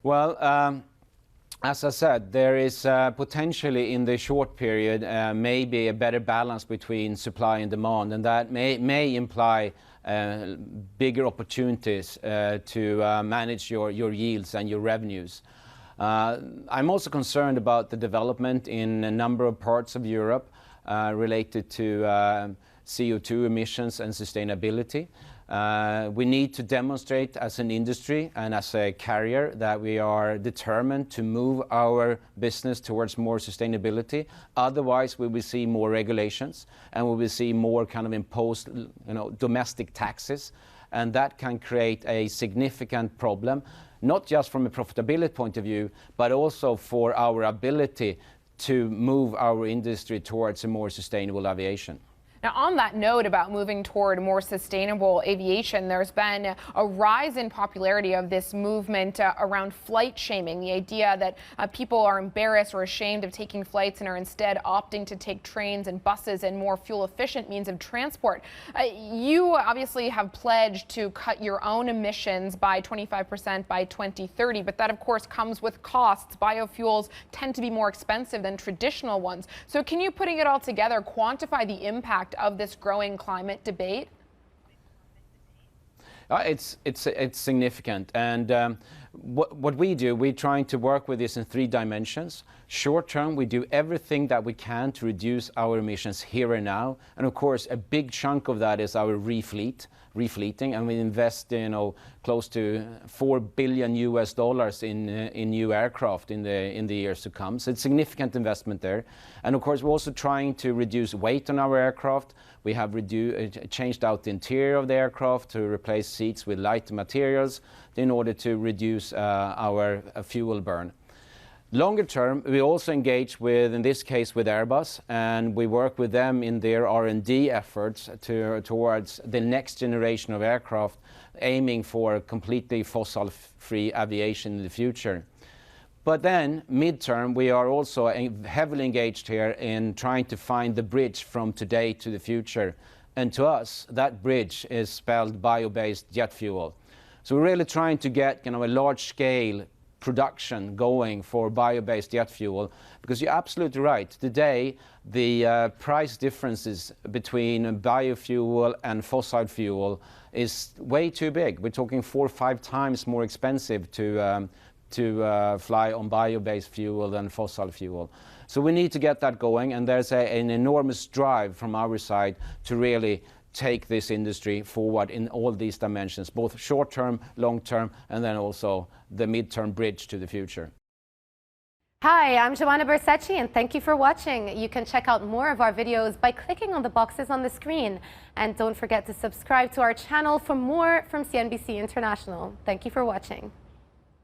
Well, as I said, there is potentially in the short period maybe a better balance between supply and demand, and that may imply bigger opportunities to manage your yields and your revenues. I'm also concerned about the development in a number of parts of Europe related to CO2 emissions and sustainability. We need to demonstrate as an industry and as a carrier that we are determined to move our business towards more sustainability. Otherwise, we will see more regulations and we will see more kind of imposed, domestic taxes, and that can create a significant problem, not just from a profitability point of view, but also for our ability to move our industry towards a more sustainable aviation. Now, on that note about moving toward more sustainable aviation, there's been a rise in popularity of this movement around flight shaming, the idea that people are embarrassed or ashamed of taking flights and are instead opting to take trains and buses and more fuel-efficient means of transport. You obviously have pledged to cut your own emissions by 25% by 2030, but that, of course, comes with costs. Biofuels tend to be more expensive than traditional ones. So can you, putting it all together, quantify the impact of this growing climate debate? It's significant, and what we do, we're trying to work with this in 3 dimensions. Short term, we do everything that we can to reduce our emissions here and now, and of course a big chunk of that is our refleeting, and we invest close to $4 billion in new aircraft in the years to come. So it's significant investment there, and of course we're also trying to reduce weight on our aircraft. We have changed out the interior of the aircraft to replace seats with lighter materials in order to reduce our fuel burn. Longer term, we also engage with, in this case, with Airbus, and we work with them in their R&D efforts towards the next generation of aircraft, aiming for completely fossil-free aviation in the future. But then, mid-term, we are also heavily engaged here in trying to find the bridge from today to the future. And to us, that bridge is spelled bio-based jet fuel. So we're really trying to get a large-scale production going for bio-based jet fuel, because you're absolutely right. Today, the price differences between biofuel and fossil fuel is way too big. We're talking 4 or 5 times more expensive to fly on bio-based fuel than fossil fuel. So we need to get that going, and there's an enormous drive from our side to really take this industry forward in all these dimensions, both short-term, long-term, and then also the mid-term bridge to the future. Hi, I'm Joanna Bersecci, and thank you for watching. You can check out more of our videos by clicking on the boxes on the screen. And don't forget to subscribe to our channel for more from CNBC International. Thank you for watching.